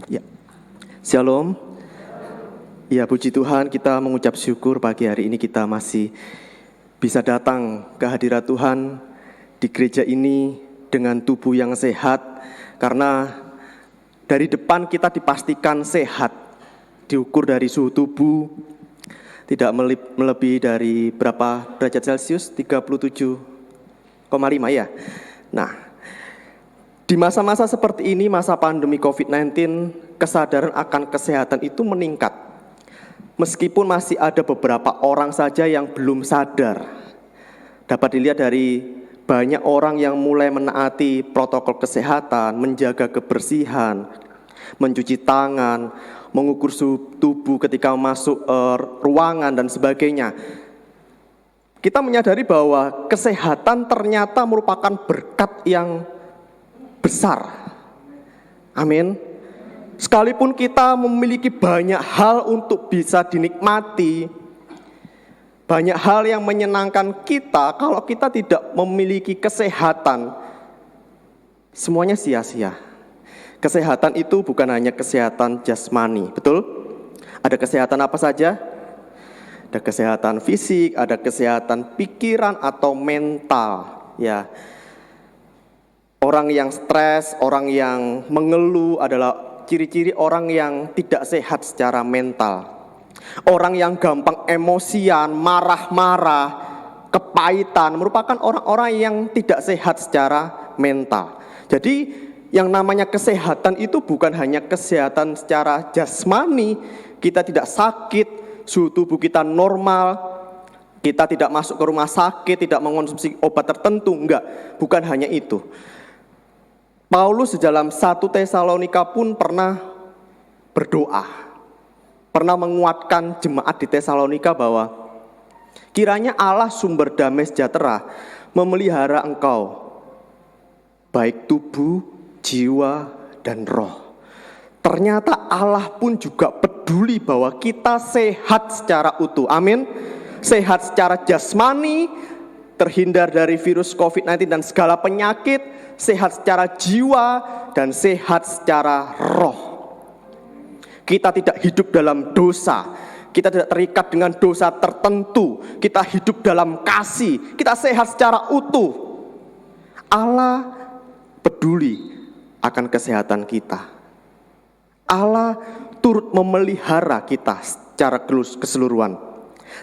Ya, Shalom. Ya, puji Tuhan, kita mengucap syukur pagi hari ini kita masih bisa datang ke hadirat Tuhan di gereja ini dengan tubuh yang sehat, karena dari depan kita dipastikan sehat, diukur dari suhu tubuh, tidak melebihi dari berapa derajat Celcius, 37,5 ya. Nah, di masa-masa seperti ini, masa pandemi COVID-19, kesadaran akan kesehatan itu meningkat. Meskipun masih ada beberapa orang saja yang belum sadar. Dapat dilihat dari banyak orang yang mulai menaati protokol kesehatan, menjaga kebersihan, mencuci tangan, mengukur suhu tubuh ketika masuk ruangan dan sebagainya. Kita menyadari bahwa kesehatan ternyata merupakan berkat yang besar. Amin. Sekalipun kita memiliki banyak hal untuk bisa dinikmati, banyak hal yang menyenangkan kita, kalau kita tidak memiliki kesehatan, semuanya sia-sia. Kesehatan itu bukan hanya kesehatan jasmani, betul? Ada kesehatan apa saja? Ada kesehatan fisik, ada kesehatan pikiran atau mental, ya. Orang yang stres, orang yang mengeluh adalah ciri-ciri orang yang tidak sehat secara mental. Orang yang gampang emosian, marah-marah, kepahitan merupakan orang-orang yang tidak sehat secara mental. Jadi yang namanya kesehatan itu bukan hanya kesehatan secara jasmani, kita tidak sakit, suhu tubuh kita normal, kita tidak masuk ke rumah sakit, tidak mengonsumsi obat tertentu, enggak, bukan hanya itu. Paulus di dalam 1 Tesalonika pun pernah berdoa, pernah menguatkan jemaat di Tesalonika bahwa kiranya Allah sumber damai sejahtera memelihara engkau, baik tubuh, jiwa, dan roh. Ternyata Allah pun juga peduli bahwa kita sehat secara utuh, amin. Sehat secara jasmani, terhindar dari virus COVID-19 dan segala penyakit, sehat secara jiwa, dan sehat secara roh. Kita tidak hidup dalam dosa, kita tidak terikat dengan dosa tertentu, kita hidup dalam kasih, kita sehat secara utuh. Allah peduli akan kesehatan kita. Allah turut memelihara kita secara keseluruhan.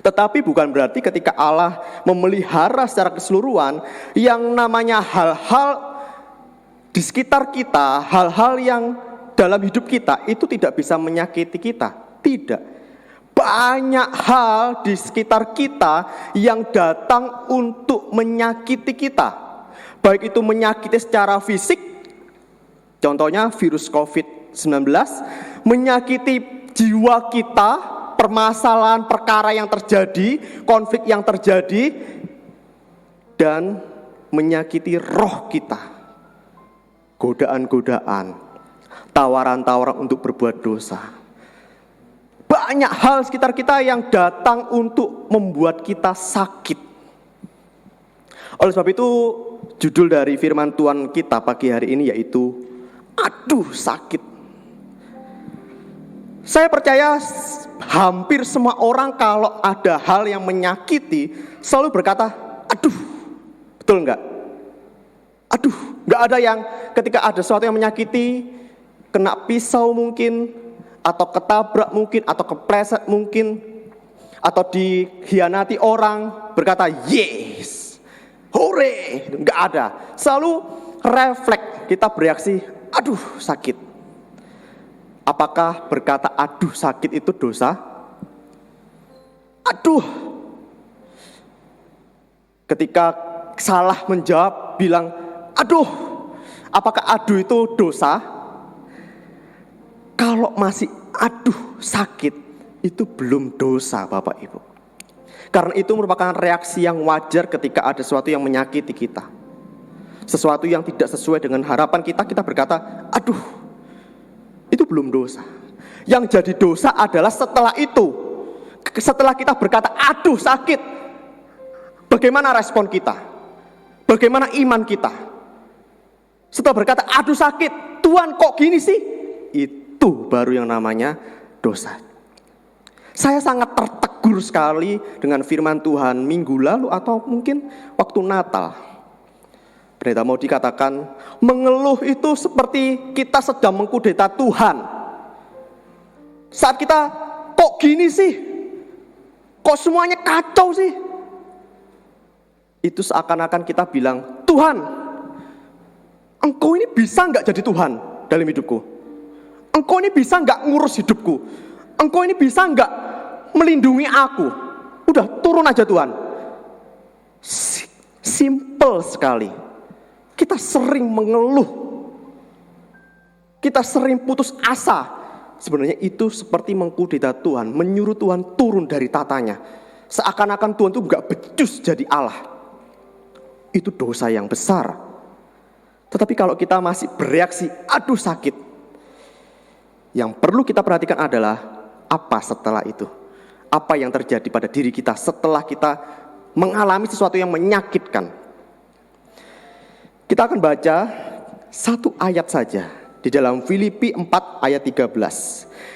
Tetapi bukan berarti ketika Allah memelihara secara keseluruhan, yang namanya hal-hal di sekitar kita, hal-hal yang dalam hidup kita itu tidak bisa menyakiti kita. Tidak. Banyak hal di sekitar kita yang datang untuk menyakiti kita. Baik itu menyakiti secara fisik, contohnya virus COVID-19, menyakiti jiwa kita, permasalahan perkara yang terjadi, konflik yang terjadi, dan menyakiti roh kita. Godaan-godaan, tawaran-tawaran untuk berbuat dosa. Banyak hal sekitar kita yang datang untuk membuat kita sakit. Oleh sebab itu, judul dari firman Tuhan kita pagi hari ini yaitu aduh sakit. Saya percaya hampir semua orang kalau ada hal yang menyakiti selalu berkata aduh. Betul enggak? Aduh, enggak ada yang ketika ada sesuatu yang menyakiti, kena pisau mungkin, atau ketabrak mungkin, atau kepleset mungkin, atau dikhianati orang, berkata yes, hore, enggak ada. Selalu refleks, kita bereaksi, aduh sakit. Apakah berkata aduh sakit itu dosa? Aduh. Ketika salah menjawab, bilang aduh, apakah aduh itu dosa? Kalau masih aduh sakit, itu belum dosa Bapak Ibu. Karena itu merupakan reaksi yang wajar ketika ada sesuatu yang menyakiti kita. Sesuatu yang tidak sesuai dengan harapan kita, kita berkata, aduh, itu belum dosa. Yang jadi dosa adalah setelah itu. Setelah kita berkata, aduh sakit, bagaimana respon kita? Bagaimana iman kita? Setelah berkata, aduh sakit, Tuhan kok gini sih? Itu baru yang namanya dosa. Saya sangat tertegur sekali dengan firman Tuhan minggu lalu atau mungkin waktu Natal. Pendeta mau dikatakan, mengeluh itu seperti kita sedang mengkudeta Tuhan. Saat kita, kok gini sih? Kok semuanya kacau sih? Itu seakan-akan kita bilang, Tuhan, Engkau ini bisa gak jadi Tuhan dalam hidupku? Engkau ini bisa gak ngurus hidupku? Engkau ini bisa gak melindungi aku? Udah, turun aja Tuhan. Simple sekali. Kita sering mengeluh. Kita sering putus asa. Sebenarnya itu seperti mengkudeta Tuhan, menyuruh Tuhan turun dari tatanya. Seakan-akan Tuhan itu gak becus jadi Allah. Itu dosa yang besar. Tetapi kalau kita masih bereaksi, aduh sakit, yang perlu kita perhatikan adalah apa setelah itu. Apa yang terjadi pada diri kita setelah kita mengalami sesuatu yang menyakitkan. Kita akan baca satu ayat saja di dalam Filipi 4 ayat 13.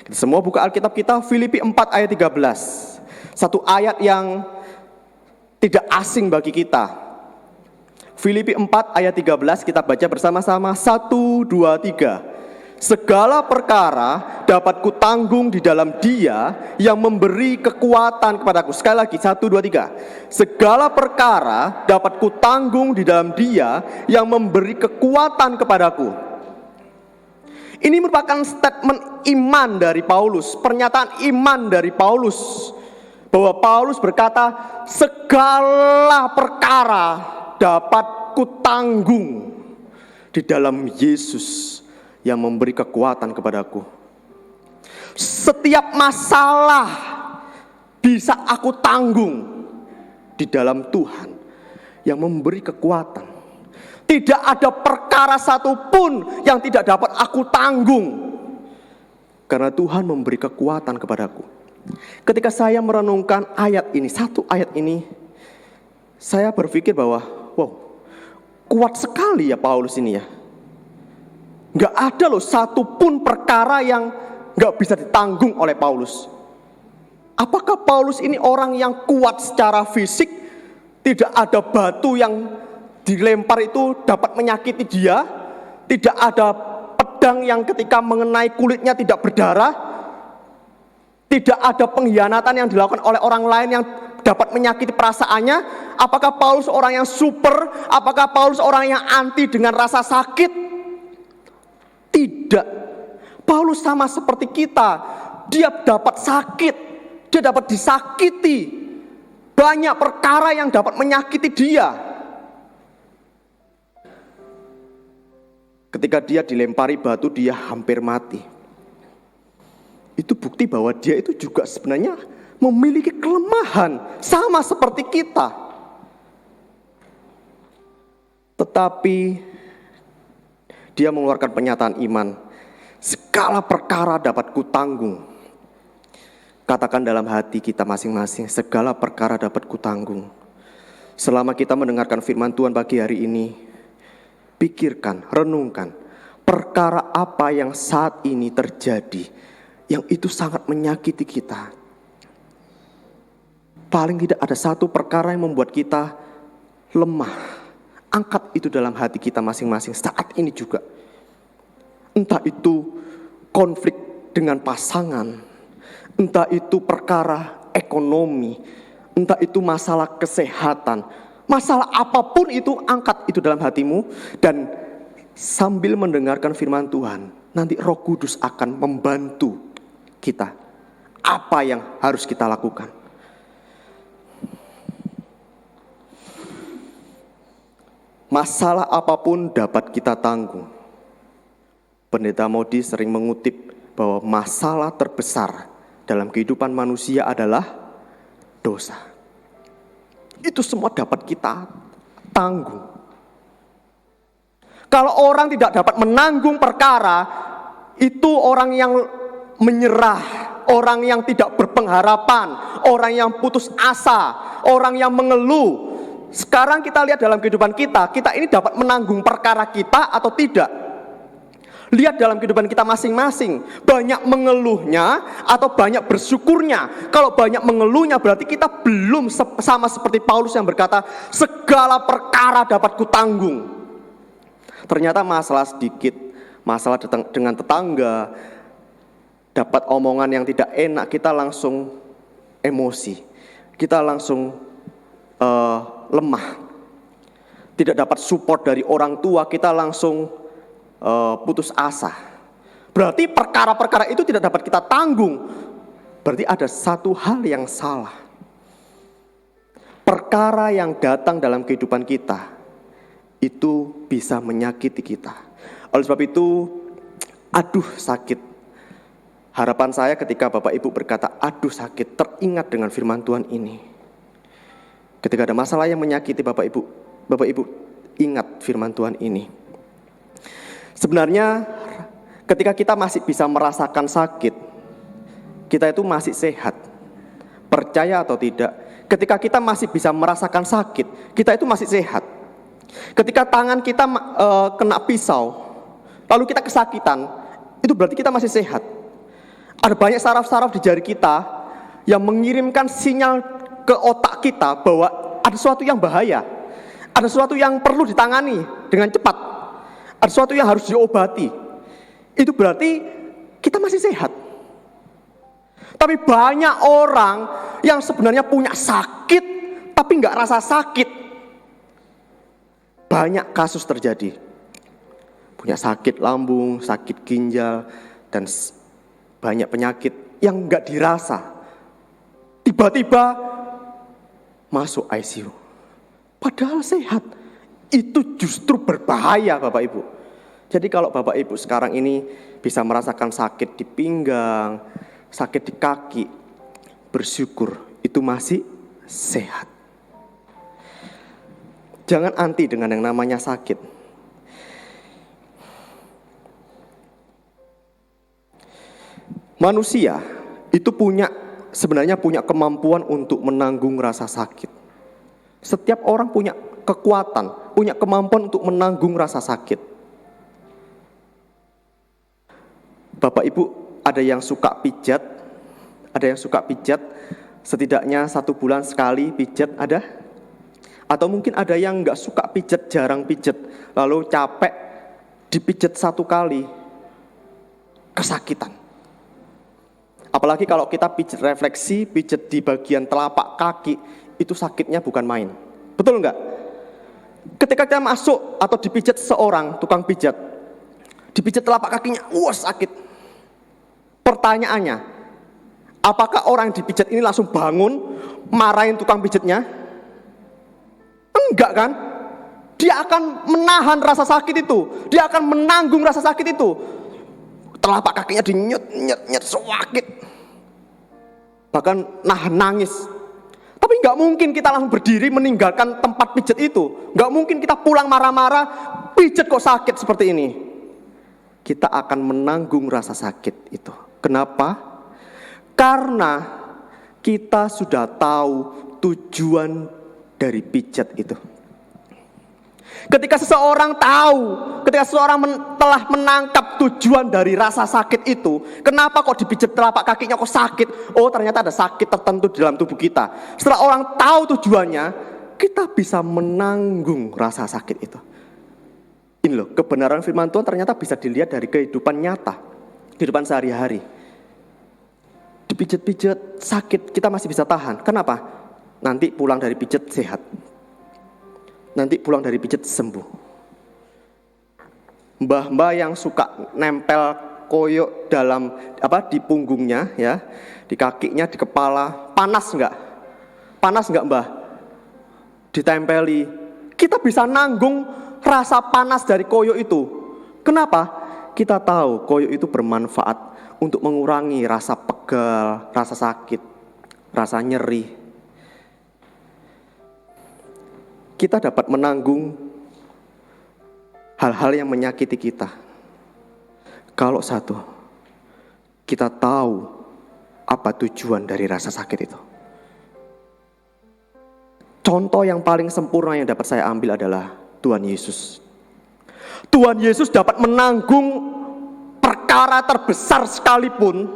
Kita semua buka Alkitab kita, Filipi 4 ayat 13. Satu ayat yang tidak asing bagi kita. Filipi 4 ayat 13 kita baca bersama-sama. 1, 2, 3. Segala perkara dapat kutanggung di dalam Dia yang memberi kekuatan kepadaku. Sekali lagi, 1, 2, 3. Segala perkara dapat kutanggung di dalam Dia yang memberi kekuatan kepadaku. Ini merupakan statement iman dari Paulus, pernyataan iman dari Paulus, bahwa Paulus berkata, segala perkara dapat kutanggung di dalam Yesus yang memberi kekuatan kepadaku. Setiap masalah bisa aku tanggung di dalam Tuhan yang memberi kekuatan. Tidak ada perkara satupun yang tidak dapat aku tanggung, karena Tuhan memberi kekuatan kepadaku. Ketika saya merenungkan ayat ini, satu ayat ini, saya berpikir bahwa, wow, kuat sekali ya Paulus ini ya. Gak ada loh satupun perkara yang gak bisa ditanggung oleh Paulus. Apakah Paulus ini orang yang kuat secara fisik? Tidak ada batu yang dilempar itu dapat menyakiti dia. Tidak ada pedang yang ketika mengenai kulitnya tidak berdarah. Tidak ada pengkhianatan yang dilakukan oleh orang lain yang dapat menyakiti perasaannya. Apakah Paulus orang yang super? Apakah Paulus orang yang anti dengan rasa sakit? Tidak. Paulus sama seperti kita. Dia dapat sakit, dia dapat disakiti. Banyak perkara yang dapat menyakiti dia. Ketika dia dilempari batu, dia hampir mati. Itu bukti bahwa dia itu juga sebenarnya memiliki kelemahan, sama seperti kita. Tetapi dia mengeluarkan pernyataan iman. Segala perkara dapat kutanggung. Katakan dalam hati kita masing-masing, segala perkara dapat kutanggung. Selama kita mendengarkan firman Tuhan pagi hari ini, pikirkan, renungkan, perkara apa yang saat ini terjadi, yang itu sangat menyakiti kita. Paling tidak ada satu perkara yang membuat kita lemah. Angkat itu dalam hati kita masing-masing saat ini juga. Entah itu konflik dengan pasangan, entah itu perkara ekonomi, entah itu masalah kesehatan, masalah apapun itu, angkat itu dalam hatimu. Dan sambil mendengarkan firman Tuhan, nanti Roh Kudus akan membantu kita apa yang harus kita lakukan. Masalah apapun dapat kita tanggung. Pendeta Modi sering mengutip bahwa masalah terbesar dalam kehidupan manusia adalah dosa. Itu semua dapat kita tanggung. Kalau orang tidak dapat menanggung perkara, itu orang yang menyerah, orang yang tidak berpengharapan, orang yang putus asa, orang yang mengeluh. Sekarang kita lihat dalam kehidupan kita, kita ini dapat menanggung perkara kita atau tidak. Lihat dalam kehidupan kita masing-masing, banyak mengeluhnya atau banyak bersyukurnya. Kalau banyak mengeluhnya berarti kita belum sama seperti Paulus yang berkata, segala perkara dapat kutanggung. Ternyata masalah sedikit, masalah dengan tetangga, dapat omongan yang tidak enak, kita langsung emosi, kita langsung lemah. Tidak dapat support dari orang tua, kita langsung putus asa. Berarti perkara-perkara itu tidak dapat kita tanggung. Berarti ada satu hal yang salah. Perkara yang datang dalam kehidupan kita itu bisa menyakiti kita. Oleh sebab itu, aduh sakit. Harapan saya ketika Bapak Ibu berkata aduh sakit, teringat dengan firman Tuhan ini. Ketika ada masalah yang menyakiti Bapak Ibu ingat firman Tuhan ini. Sebenarnya ketika kita masih bisa merasakan sakit, kita itu masih sehat. Percaya atau tidak, ketika kita masih bisa merasakan sakit, kita itu masih sehat. Ketika tangan kita kena pisau, lalu kita kesakitan, itu berarti kita masih sehat. Ada banyak saraf-saraf di jari kita yang mengirimkan sinyal ke otak kita bahwa ada sesuatu yang bahaya, ada sesuatu yang perlu ditangani dengan cepat, ada sesuatu yang harus diobati. Itu berarti kita masih sehat. Tapi banyak orang yang sebenarnya punya sakit tapi nggak rasa sakit. Banyak kasus terjadi. Punya sakit lambung, sakit ginjal, dan banyak penyakit yang nggak dirasa. Tiba-tiba masuk ICU. Padahal sehat. Itu justru berbahaya Bapak Ibu. Jadi kalau Bapak Ibu sekarang ini bisa merasakan sakit di pinggang, sakit di kaki, bersyukur itu masih sehat. Jangan anti dengan yang namanya sakit. Manusia itu sebenarnya punya kemampuan untuk menanggung rasa sakit. Setiap orang punya kekuatan, punya kemampuan untuk menanggung rasa sakit. Bapak Ibu, ada yang suka pijat, setidaknya 1 bulan sekali pijat ada? Atau mungkin ada yang nggak suka pijat, jarang pijat, lalu capek dipijat 1 kali, kesakitan. Apalagi kalau kita pijat refleksi, pijat di bagian telapak kaki, itu sakitnya bukan main. Betul nggak? Ketika kita masuk atau dipijat seorang tukang pijat, dipijat telapak kakinya, wah sakit. Pertanyaannya, apakah orang yang dipijat ini langsung bangun, marahin tukang pijatnya? Enggak kan? Dia akan menahan rasa sakit itu, dia akan menanggung rasa sakit itu. Telapak kakinya dinyut-nyut sakit, bahkan nangis. Tapi nggak mungkin kita langsung berdiri meninggalkan tempat pijat itu. Nggak mungkin kita pulang marah-marah, pijat kok sakit seperti ini. Kita akan menanggung rasa sakit itu. Kenapa? Karena kita sudah tahu tujuan dari pijat itu. Ketika seseorang telah menangkap tujuan dari rasa sakit itu, kenapa kok dipijat telapak kakinya kok sakit? Oh, ternyata ada sakit tertentu di dalam tubuh kita. Setelah orang tahu tujuannya, kita bisa menanggung rasa sakit itu. Ini loh, kebenaran firman Tuhan ternyata bisa dilihat dari kehidupan nyata, kehidupan sehari-hari. Dipijat-pijat sakit, kita masih bisa tahan. Kenapa? Nanti pulang dari pijat sehat. Nanti pulang dari pijat sembuh. Mbah-mbah yang suka nempel koyok di punggungnya, ya, di kakinya, di kepala, panas enggak? Panas enggak, Mbah? Ditempeli. Kita bisa nanggung rasa panas dari koyok itu. Kenapa? Kita tahu koyok itu bermanfaat untuk mengurangi rasa pegal, rasa sakit, rasa nyeri. Kita dapat menanggung hal-hal yang menyakiti kita. Kalau satu, kita tahu apa tujuan dari rasa sakit itu. Contoh yang paling sempurna yang dapat saya ambil adalah Tuhan Yesus. Tuhan Yesus dapat menanggung perkara terbesar sekalipun,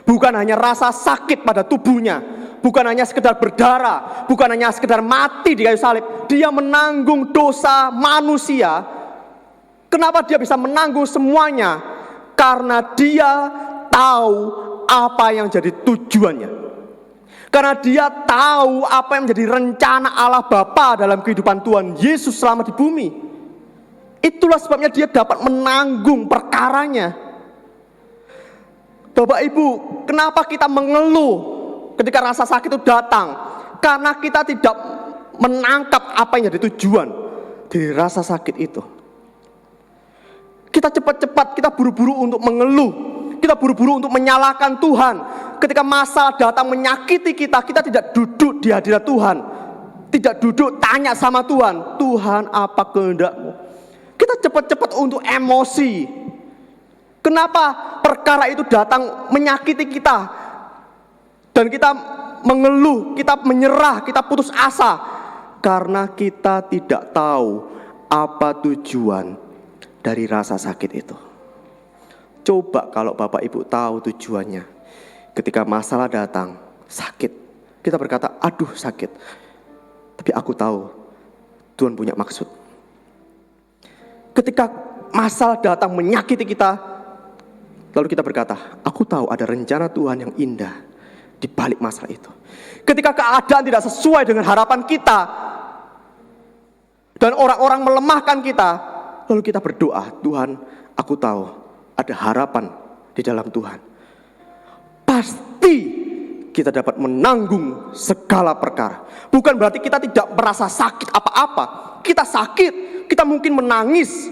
bukan hanya rasa sakit pada tubuhnya, bukan hanya sekedar berdarah, bukan hanya sekedar mati di kayu salib, dia menanggung dosa manusia. Kenapa dia bisa menanggung semuanya? Karena dia tahu apa yang jadi tujuannya. Karena dia tahu apa yang menjadi rencana Allah Bapa dalam kehidupan Tuhan Yesus selama di bumi. Itulah sebabnya dia dapat menanggung perkaranya. Bapak Ibu, kenapa kita mengeluh ketika rasa sakit itu datang? Karena kita tidak menangkap apa yang jadi tujuan dari rasa sakit itu. Kita cepat-cepat, kita buru-buru untuk mengeluh, kita buru-buru untuk menyalahkan Tuhan. Ketika masalah datang menyakiti kita, kita tidak duduk di hadirat Tuhan, tidak duduk tanya sama Tuhan, Tuhan apa kehendak-Mu. Kita cepat-cepat untuk emosi. Kenapa perkara itu datang menyakiti kita dan kita mengeluh, kita menyerah, kita putus asa? Karena kita tidak tahu apa tujuan dari rasa sakit itu. Coba kalau Bapak Ibu tahu tujuannya. Ketika masalah datang, sakit, kita berkata, aduh sakit. Tapi aku tahu Tuhan punya maksud. Ketika masalah datang menyakiti kita, lalu kita berkata, aku tahu ada rencana Tuhan yang indah di balik masalah itu. Ketika keadaan tidak sesuai dengan harapan kita dan orang-orang melemahkan kita, lalu kita berdoa, Tuhan, aku tahu ada harapan di dalam Tuhan. Pasti kita dapat menanggung segala perkara. Bukan berarti kita tidak merasa sakit apa-apa. Kita sakit, kita mungkin menangis,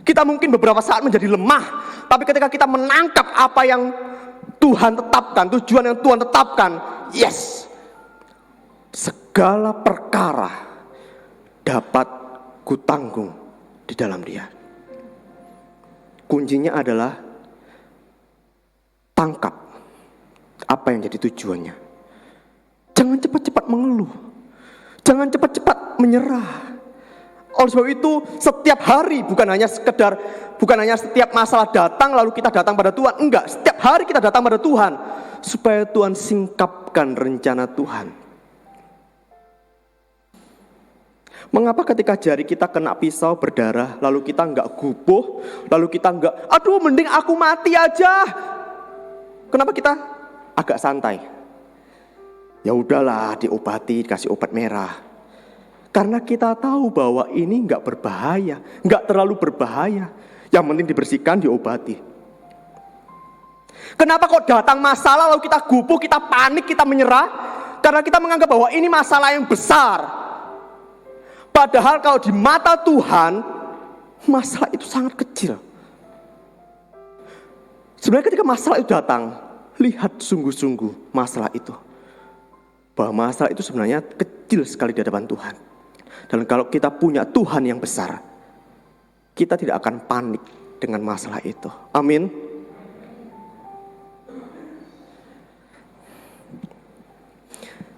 kita mungkin beberapa saat menjadi lemah. Tapi ketika kita menangkap apa yang Tuhan tetapkan, tujuan yang Tuhan tetapkan, yes, segala perkara dapat kutanggung di dalam Dia. Kuncinya adalah tangkap apa yang jadi tujuannya. Jangan cepat-cepat mengeluh, jangan cepat-cepat menyerah. Oleh sebab itu setiap hari, bukan hanya setiap masalah datang lalu kita datang pada Tuhan. Enggak, setiap hari kita datang pada Tuhan supaya Tuhan singkapkan rencana Tuhan. Mengapa ketika jari kita kena pisau berdarah, lalu kita enggak gubuh, lalu kita enggak, aduh mending aku mati aja. Kenapa kita agak santai? Ya udahlah, diobati, dikasih obat merah. Karena kita tahu bahwa ini enggak berbahaya, enggak terlalu berbahaya. Yang penting dibersihkan, diobati. Kenapa kok datang masalah lalu kita gubuh, kita panik, kita menyerah? Karena kita menganggap bahwa ini masalah yang besar. Padahal kalau di mata Tuhan, masalah itu sangat kecil. Sebenarnya ketika masalah itu datang, lihat sungguh-sungguh masalah itu. Bahwa masalah itu sebenarnya kecil sekali di hadapan Tuhan. Dan kalau kita punya Tuhan yang besar, kita tidak akan panik dengan masalah itu. Amin.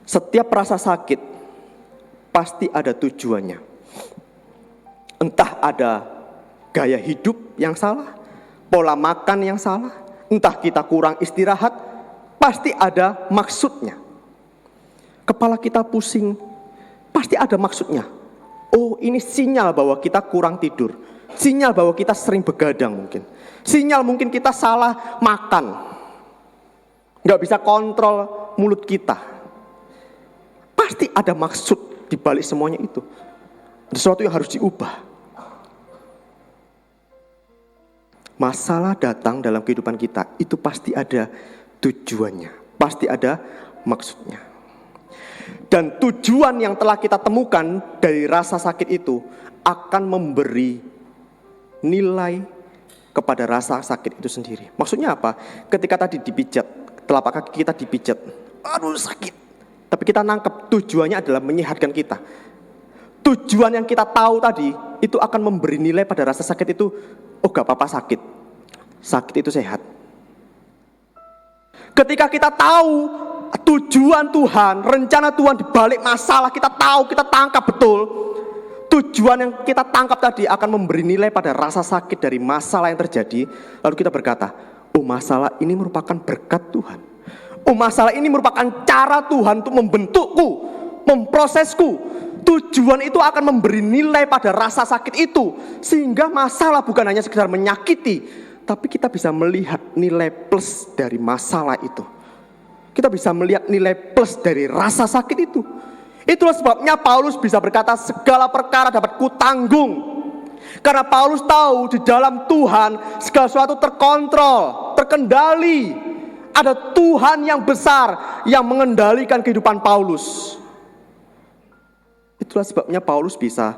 Setiap rasa sakit pasti ada tujuannya. Entah ada gaya hidup yang salah, pola makan yang salah, entah kita kurang istirahat, pasti ada maksudnya. Kepala kita pusing, pasti ada maksudnya. Oh, ini sinyal bahwa kita kurang tidur, sinyal bahwa kita sering begadang mungkin, sinyal mungkin kita salah makan, gak bisa kontrol mulut kita. Pasti ada maksud di balik semuanya itu. Ada sesuatu yang harus diubah. Masalah datang dalam kehidupan kita, itu pasti ada tujuannya, pasti ada maksudnya. Dan tujuan yang telah kita temukan dari rasa sakit itu akan memberi nilai kepada rasa sakit itu sendiri. Maksudnya apa? Ketika tadi dipijat, telapak kaki kita dipijat, aduh sakit. Tapi kita nangkep tujuannya adalah menyehatkan kita. Tujuan yang kita tahu tadi itu akan memberi nilai pada rasa sakit itu. Oh gak apa-apa sakit, sakit itu sehat. Ketika kita tahu tujuan Tuhan, rencana Tuhan di balik masalah, kita tahu, kita tangkap betul. tujuan yang kita tangkap tadi akan memberi nilai pada rasa sakit dari masalah yang terjadi. Lalu kita berkata, oh masalah ini merupakan berkat Tuhan. Oh masalah ini merupakan cara Tuhan untuk membentukku, memprosesku. Tujuan itu akan memberi nilai pada rasa sakit itu. Sehingga masalah bukan hanya sekedar menyakiti, tapi kita bisa melihat nilai plus dari masalah itu. Kita bisa melihat nilai plus dari rasa sakit itu. Itulah sebabnya Paulus bisa berkata segala perkara dapat kutanggung. Karena Paulus tahu di dalam Tuhan segala sesuatu terkontrol, terkendali. Ada Tuhan yang besar yang mengendalikan kehidupan Paulus. Itulah sebabnya Paulus bisa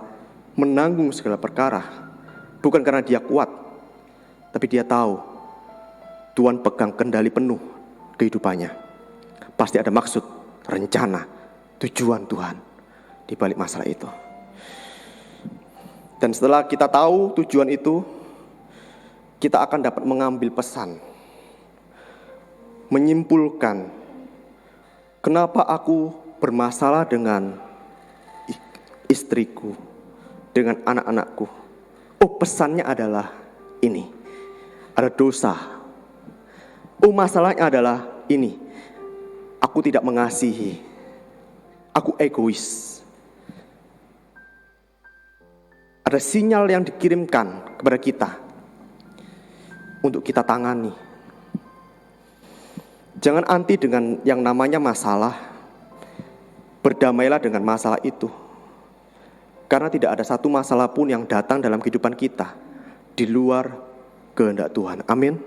menanggung segala perkara. Bukan karena dia kuat, tapi dia tahu Tuhan pegang kendali penuh kehidupannya. Pasti ada maksud, rencana, tujuan Tuhan di balik masalah itu. Dan setelah kita tahu tujuan itu, kita akan dapat mengambil pesan, menyimpulkan kenapa aku bermasalah dengan istriku, dengan anak-anakku. Oh, pesannya adalah ini, ada dosa. Oh, masalahnya adalah ini, aku tidak mengasihi, aku egois. Ada sinyal yang dikirimkan kepada kita untuk kita tangani. Jangan anti dengan yang namanya masalah. Berdamailah dengan masalah itu. Karena tidak ada satu masalah pun yang datang dalam kehidupan kita di luar kehendak Tuhan. Amin.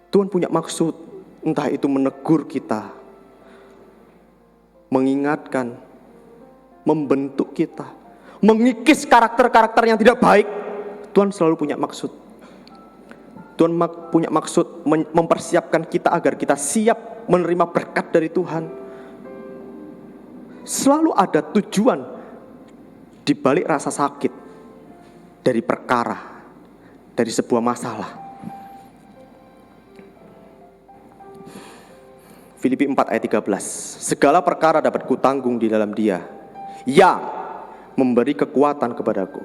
Tuhan punya maksud, entah itu menegur kita, mengingatkan, membentuk kita, mengikis karakter-karakter yang tidak baik. Tuhan selalu punya maksud. Tuhan punya maksud mempersiapkan kita agar kita siap menerima berkat dari Tuhan. Selalu ada tujuan di balik rasa sakit dari perkara, dari sebuah masalah. Filipi 4 ayat 13. Segala perkara dapat kutanggung di dalam Dia yang memberi kekuatan kepadaku.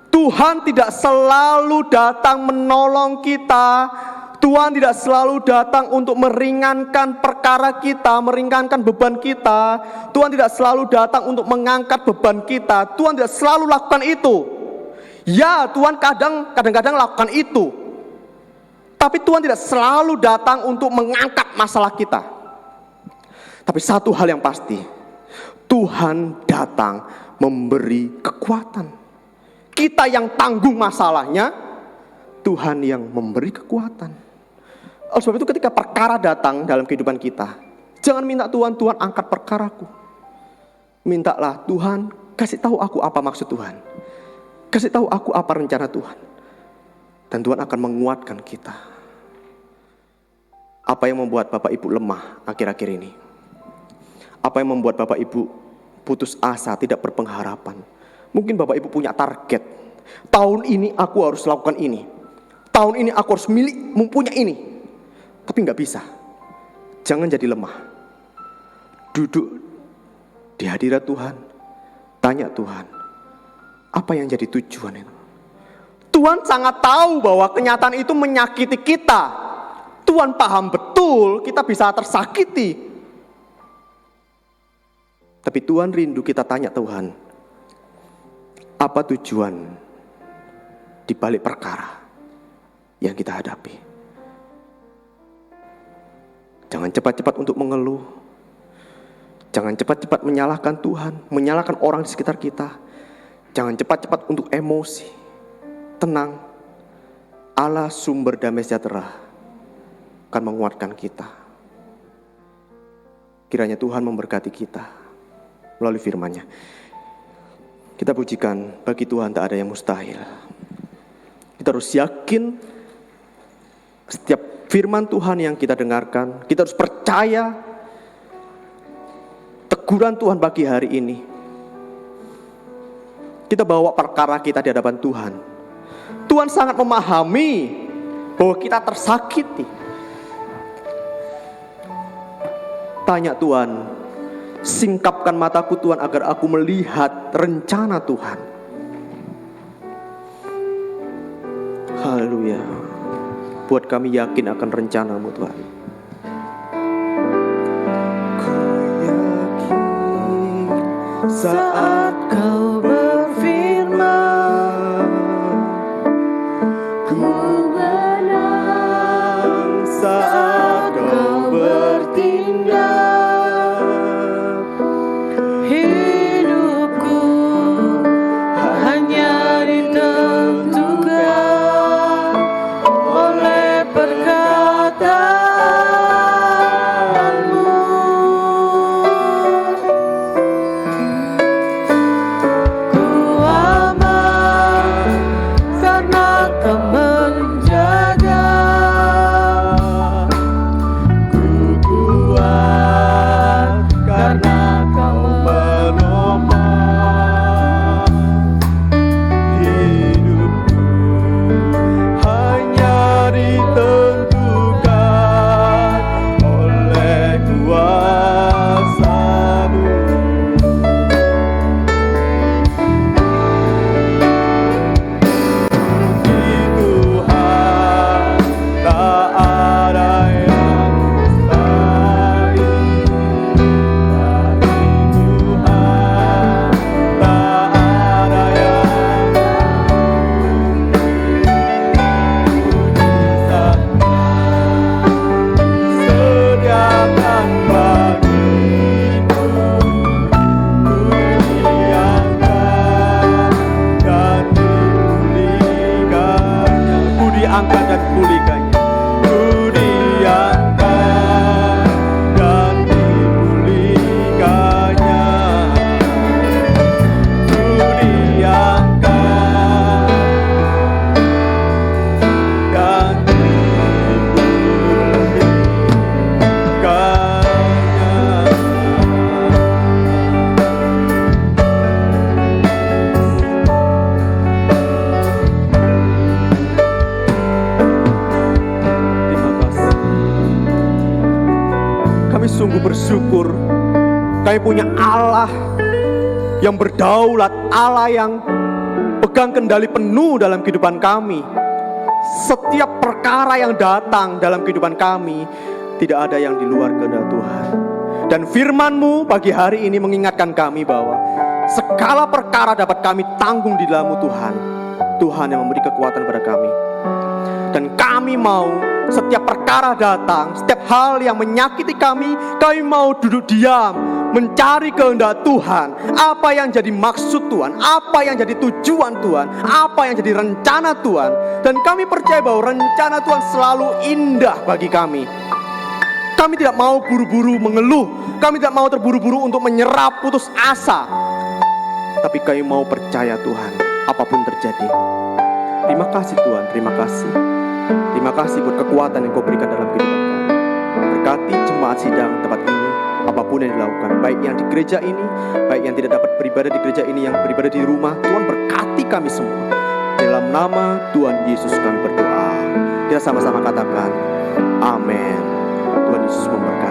Tuhan tidak selalu datang menolong kita. Tuhan tidak selalu datang untuk meringankan perkara kita, meringankan beban kita. Tuhan tidak selalu datang untuk mengangkat beban kita. Tuhan tidak selalu lakukan itu. Ya, Tuhan kadang-kadang lakukan itu. Tapi Tuhan tidak selalu datang untuk mengangkat masalah kita. Tapi satu hal yang pasti, Tuhan datang memberi kekuatan. Kita yang tanggung masalahnya, Tuhan yang memberi kekuatan. Oleh sebab itu ketika perkara datang dalam kehidupan kita, jangan minta Tuhan angkat perkaraku. Mintalah Tuhan, kasih tahu aku apa maksud Tuhan. Kasih tahu aku apa rencana Tuhan. Dan Tuhan akan menguatkan kita. Apa yang membuat Bapak Ibu lemah akhir-akhir ini? Apa yang membuat Bapak Ibu putus asa, tidak berpengharapan? Mungkin Bapak Ibu punya target. Tahun ini aku harus lakukan ini. Tahun ini aku harus mempunyai ini. Tapi gak bisa. Jangan jadi lemah. Duduk di hadirat Tuhan. Tanya Tuhan, apa yang jadi tujuan itu? Tuhan sangat tahu bahwa kenyataan itu menyakiti kita. Tuhan paham betul kita bisa tersakiti. Tapi Tuhan rindu kita tanya Tuhan, apa tujuan di balik perkara yang kita hadapi? Jangan cepat-cepat untuk mengeluh. Jangan cepat-cepat menyalahkan Tuhan, menyalahkan orang di sekitar kita. Jangan cepat-cepat untuk emosi. Tenang. Allah sumber damai sejahtera akan menguatkan kita. Kiranya Tuhan memberkati kita melalui firman-Nya. Kita pujikan, bagi Tuhan tak ada yang mustahil. Kita harus yakin setiap firman Tuhan yang kita dengarkan, kita harus percaya teguran Tuhan bagi hari ini. Kita bawa perkara kita di hadapan Tuhan. Tuhan sangat memahami bahwa kita tersakiti. Tanya Tuhan, Singkapkan mataku Tuhan agar aku melihat rencana Tuhan. Haleluya. Buat kami yakin akan rencana-Mu Tuhan. Ku yakin saat Kau berfirman, ku menang saat Kau bertindak. Hidupku hanya ditentukan oleh perkataanmu. Ku aman karena Kau menjaga. Ku kuat karena Kau menopang. Hidupku hanya ditentukan oleh kuasa-Mu. Di Tuhan tak ada yang mustahil. Di Tuhan tak ada yang sediakan bagiku. Ku diangkat dan pulihkannya. Ku diangkat dan dipulihkannya. Ku diangkat dan Terima kasih. Kami sungguh bersyukur kami punya Allah yang berdaulat, Allah yang pegang kendali penuh dalam kehidupan kami. Setiap perkara yang datang dalam kehidupan kami, tidak ada yang di luar kehendak Tuhan. Dan firman-Mu pagi hari ini mengingatkan kami bahwa segala perkara dapat kami tanggung di dalam-Mu Tuhan. Tuhan yang memberi kekuatan pada kami. Dan kami mau setiap perkara datang, setiap hal yang menyakiti kami mau duduk diam, mencari kehendak Tuhan. Apa yang jadi maksud Tuhan, apa yang jadi tujuan Tuhan, apa yang jadi rencana Tuhan. Dan kami percaya bahwa rencana Tuhan selalu indah bagi kami. Kami tidak mau buru-buru mengeluh, kami tidak mau terburu-buru untuk menyerah putus asa. Tapi kami mau percaya Tuhan, apapun terjadi. Terima kasih Tuhan, terima kasih. Terima kasih buat kekuatan yang Kau berikan dalam kehidupan kami. Berkati jemaat sidang tempat ini, apapun yang dilakukan, baik yang di gereja ini, baik yang tidak dapat beribadah di gereja ini, yang beribadah di rumah. Tuhan berkati kami semua. Dalam nama Tuhan Yesus kami berdoa. Kita sama-sama katakan, amin. Tuhan Yesus memberkati.